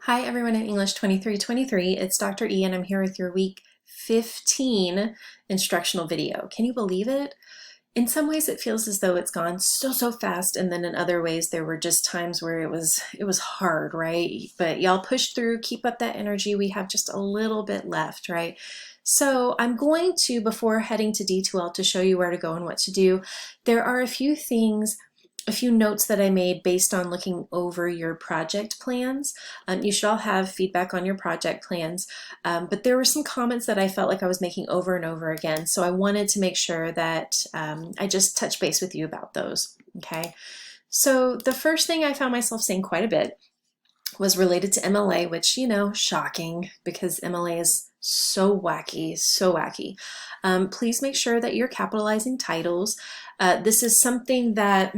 Hi everyone in English 2323, it's Dr. E and I'm here with your week 15 instructional video. Can you believe it? In some ways it feels as though it's gone so fast, and then in other ways there were just times where it was hard, right? But y'all push through, keep up that energy. We have just a little bit left, right? So I'm going to, before heading to D2L, to show you where to go and what to do. There are a few notes that I made based on looking over your project plans. You should all have feedback on your project plans, but there were some comments that I felt like I was making over and over again, so I wanted to make sure that I just touch base with you about those, okay? So the first thing I found myself saying quite a bit was related to MLA, which, you know, shocking because MLA is so wacky, so wacky. Please make sure that you're capitalizing titles. This is something that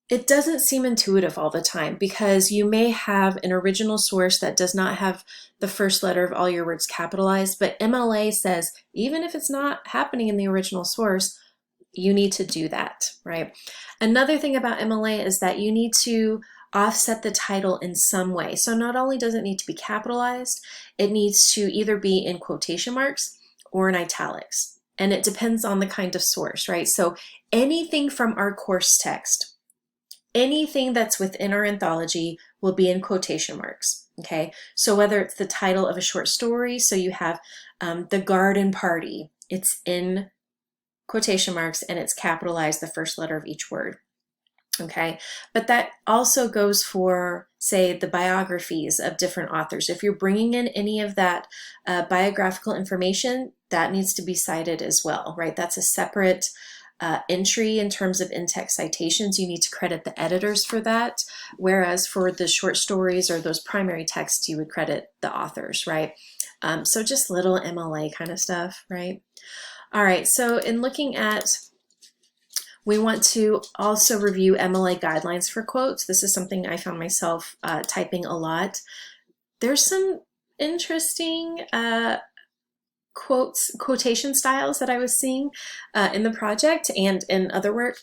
it doesn't seem intuitive all the time, because you may have an original source that does not have the first letter of all your words capitalized, but MLA says even if it's not happening in the original source, you need to do that, right? Another thing about MLA is that you need to offset the title in some way. So not only does it need to be capitalized, it needs to either be in quotation marks or in italics. And it depends on the kind of source, right? So anything from our course text, anything that's within our anthology will be in quotation marks, okay? So whether it's the title of a short story, so you have The Garden Party, it's in quotation marks and it's capitalized the first letter of each word, okay? But that also goes for, say, the biographies of different authors. If you're bringing in any of that biographical information, that needs to be cited as well, right? That's a separate entry in terms of in-text citations. You need to credit the editors for that, whereas for the short stories or those primary texts, you would credit the authors, right? So just little MLA kind of stuff, right? All right, so in looking at, we want to also review MLA guidelines for quotes. This is something I found myself typing a lot. There's some interesting quotation styles that I was seeing in the project and in other work.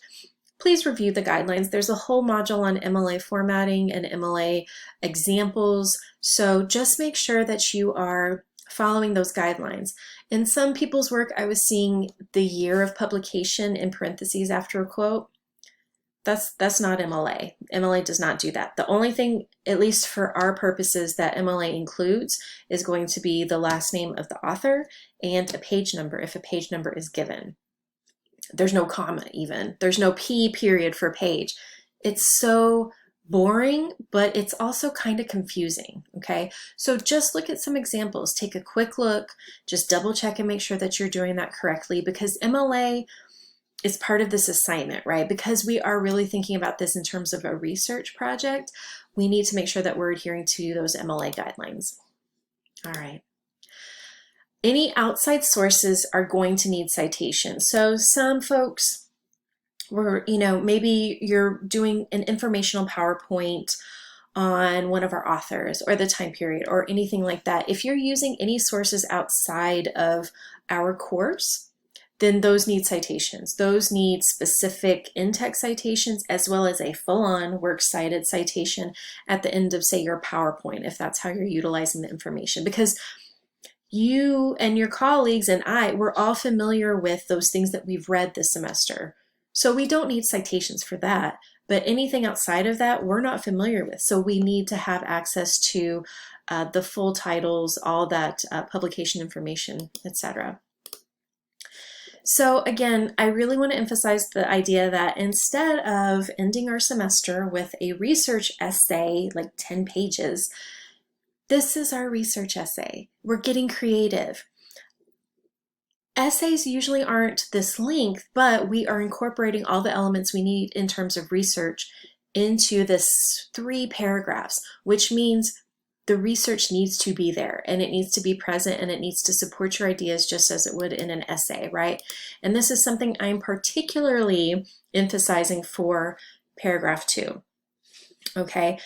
Please review the guidelines. There's a whole module on MLA formatting and MLA examples, so just make sure that you are following those guidelines. In some people's work, I was seeing the year of publication in parentheses after a quote. That's not MLA. MLA does not do that. The only thing, at least for our purposes, that MLA includes is going to be the last name of the author and a page number if a page number is given. There's no comma even. There's no P period for page. It's so boring, but it's also kind of confusing, okay? So just look at some examples. Take a quick look. Just double check and make sure that you're doing that correctly, because MLA is part of this assignment, right? Because we are really thinking about this in terms of a research project, we need to make sure that we're adhering to those MLA guidelines. All right. Any outside sources are going to need citations. So some folks were, maybe you're doing an informational PowerPoint on one of our authors or the time period or anything like that. If you're using any sources outside of our course, then those need citations. Those need specific in-text citations as well as a full-on works cited citation at the end of, say, your PowerPoint, if that's how you're utilizing the information. Because you and your colleagues and we're all familiar with those things that we've read this semester. So we don't need citations for that, but anything outside of that, we're not familiar with. So we need to have access to the full titles, all that publication information, etc. So again, I really want to emphasize the idea that instead of ending our semester with a research essay, like 10 pages, this is our research essay. We're getting creative. Essays usually aren't this length, but we are incorporating all the elements we need in terms of research into this 3 paragraphs, which means the research needs to be there and it needs to be present and it needs to support your ideas just as it would in an essay, right? And this is something I'm particularly emphasizing for paragraph 2, okay?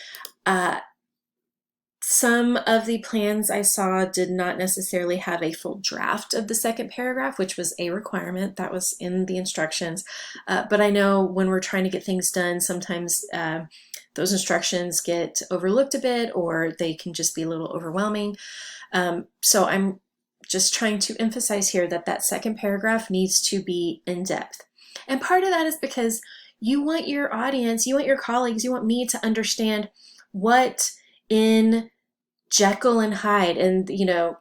Some of the plans I saw did not necessarily have a full draft of the second paragraph, which was a requirement that was in the instructions. But I know when we're trying to get things done, sometimes those instructions get overlooked a bit, or they can just be a little overwhelming. So I'm just trying to emphasize here that that second paragraph needs to be in depth. And part of that is because you want your audience, you want your colleagues, you want me to understand what in Jekyll and Hyde and, you know,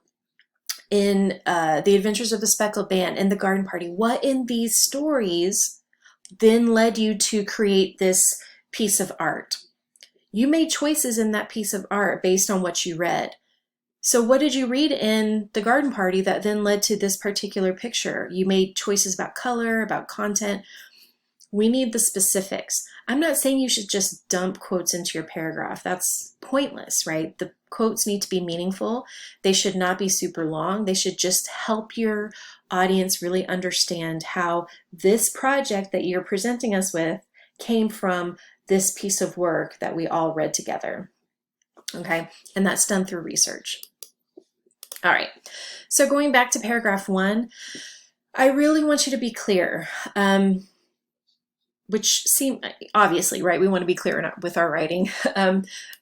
in The Adventures of the Speckled Band and The Garden Party, what in these stories then led you to create this piece of art. You made choices in that piece of art based on what you read. So what did you read in The Garden Party that then led to this particular picture? You made choices about color, about content. We need the specifics. I'm not saying you should just dump quotes into your paragraph. That's pointless, right? The quotes need to be meaningful. They should not be super long. They should just help your audience really understand how this project that you're presenting us with came from this piece of work that we all read together. Okay, and that's done through research. All right, so going back to paragraph 1, I really want you to be clear. Which seem obviously, right? We want to be clear with our writing.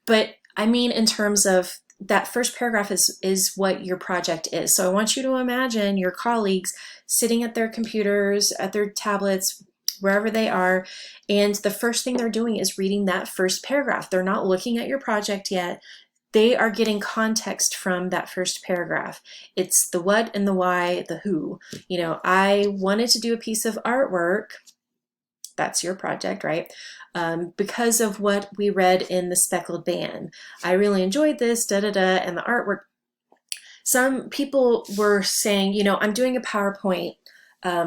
But I mean, in terms of that first paragraph is what your project is. So I want you to imagine your colleagues sitting at their computers, at their tablets, wherever they are. And the first thing they're doing is reading that first paragraph. They're not looking at your project yet. They are getting context from that first paragraph. It's the what and the why, the who. You know, I wanted to do a piece of artwork. That's your project, right? Because of what we read in The Speckled Band. I really enjoyed this, and the artwork. Some people were saying, you know, I'm doing a PowerPoint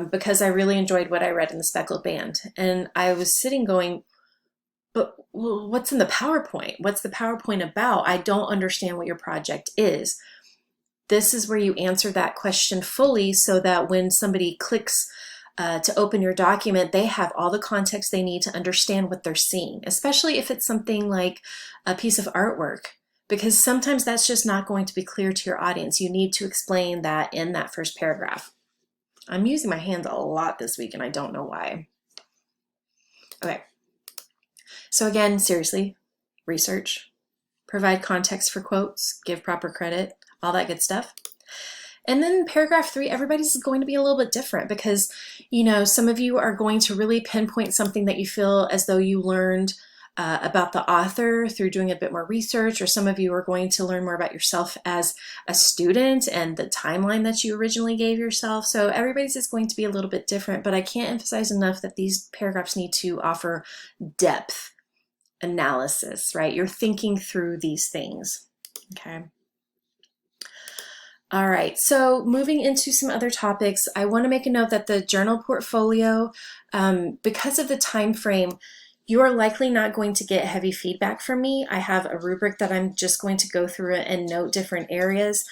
because I really enjoyed what I read in The Speckled Band. And I was sitting going, but what's in the PowerPoint? What's the PowerPoint about? I don't understand what your project is. This is where you answer that question fully so that when somebody clicks to open your document, they have all the context they need to understand what they're seeing, especially if it's something like a piece of artwork, because sometimes that's just not going to be clear to your audience. You need to explain that in that first paragraph. I'm using my hands a lot this week and I don't know why. Okay, so again, seriously, research, provide context for quotes, give proper credit, all that good stuff. And then paragraph 3, everybody's is going to be a little bit different because, you know, some of you are going to really pinpoint something that you feel as though you learned about the author through doing a bit more research, or some of you are going to learn more about yourself as a student and the timeline that you originally gave yourself. So everybody's is going to be a little bit different, but I can't emphasize enough that these paragraphs need to offer depth analysis, right? You're thinking through these things, okay? All right, so moving into some other topics, I want to make a note that the journal portfolio, because of the time frame, you are likely not going to get heavy feedback from me. I have a rubric that I'm just going to go through it and note different areas.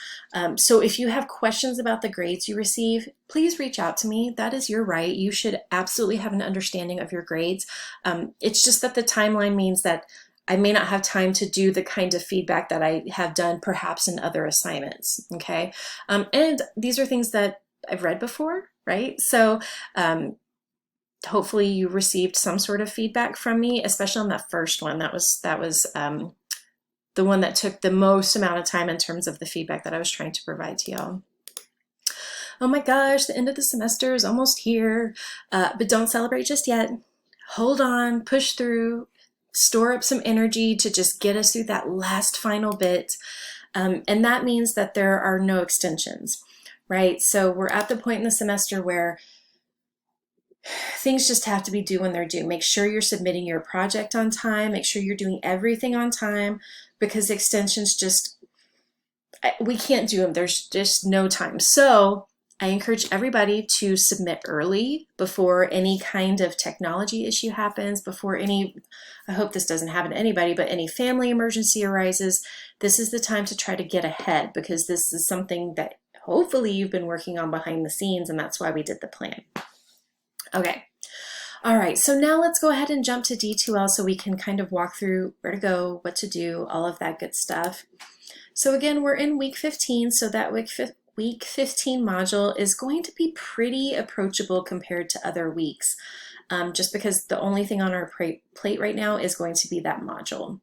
So if you have questions about the grades you receive, please reach out to me. That is your right. You should absolutely have an understanding of your grades. It's just that the timeline means that I may not have time to do the kind of feedback that I have done perhaps in other assignments, okay? And these are things that I've read before, right? So hopefully you received some sort of feedback from me, especially on that first one. That was the one that took the most amount of time in terms of the feedback that I was trying to provide to y'all. Oh my gosh, the end of the semester is almost here, but don't celebrate just yet. Hold on, push through, store up some energy to just get us through that last final bit. And that means that there are no extensions, right? So we're at the point in the semester where things just have to be due when they're due. Make sure you're submitting your project on time. Make sure you're doing everything on time, because extensions just, we can't do them. There's just no time. So I encourage everybody to submit early before any kind of technology issue happens, before any, I hope this doesn't happen to anybody, but any family emergency arises. This is the time to try to get ahead, because this is something that hopefully you've been working on behind the scenes, and that's why we did the plan. Okay. All right, so now let's go ahead and jump to D2L so we can kind of walk through where to go, what to do, all of that good stuff. So again, we're in week 15, so that week 15 module is going to be pretty approachable compared to other weeks. just because the only thing on our plate right now is going to be that module,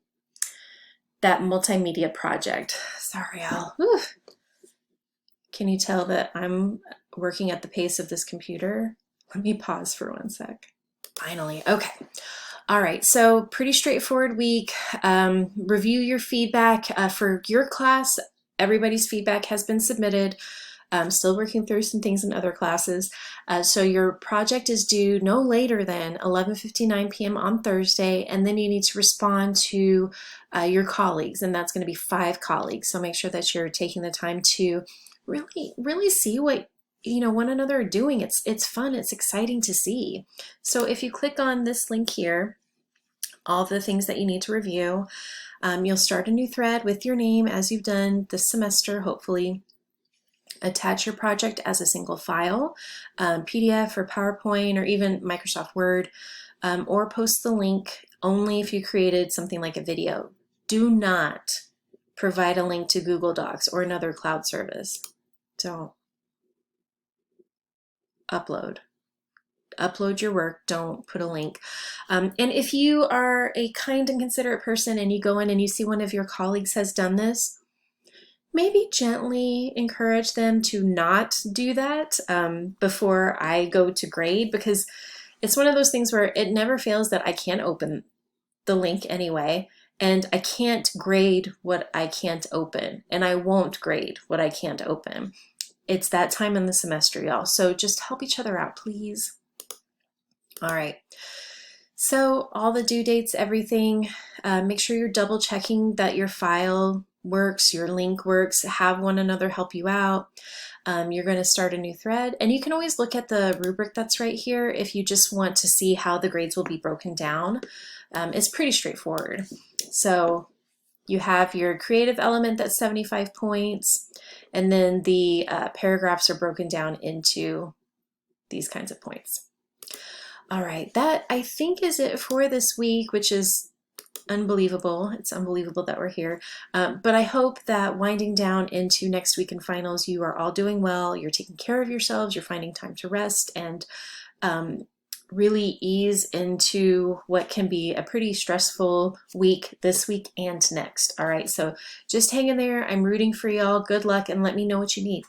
that multimedia project. Sorry, Al. Whew. Can you tell that I'm working at the pace of this computer? Let me pause for 1 sec. Finally, okay. All right, so pretty straightforward week. Review your feedback for your class. Everybody's feedback has been submitted. I'm still working through some things in other classes. So your project is due no later than 11:59 p.m. on Thursday, and then you need to respond to your colleagues, and that's going to be 5 colleagues. So make sure that you're taking the time to really see what one another are doing. It's fun, it's exciting to see. So if you click on this link here, all the things that you need to review, you'll start a new thread with your name as you've done this semester, hopefully. Attach your project as a single file, PDF or PowerPoint or even Microsoft Word, or post the link only if you created something like a video. Do not provide a link to Google Docs or another cloud service. Don't. Upload your work, don't put a link. And if you are a kind and considerate person and you go in and you see one of your colleagues has done this, maybe gently encourage them to not do that before I go to grade, because it's one of those things where it never fails that I can't open the link anyway, and I can't grade what I can't open, and I won't grade what I can't open. It's that time in the semester, y'all. So just help each other out, please. All right. So all the due dates, everything, make sure you're double checking that your file works, your link works, have one another help you out. You're going to start a new thread, and you can always look at the rubric that's right here if you just want to see how the grades will be broken down. It's pretty straightforward. So you have your creative element that's 75 points, and then the paragraphs are broken down into these kinds of points. All right, that I think is it for this week, which is unbelievable. It's unbelievable that we're here. But I hope that winding down into next week and finals, you are all doing well. You're taking care of yourselves. You're finding time to rest and really ease into what can be a pretty stressful week this week and next. All right, so just hang in there. I'm rooting for y'all. Good luck, and let me know what you need.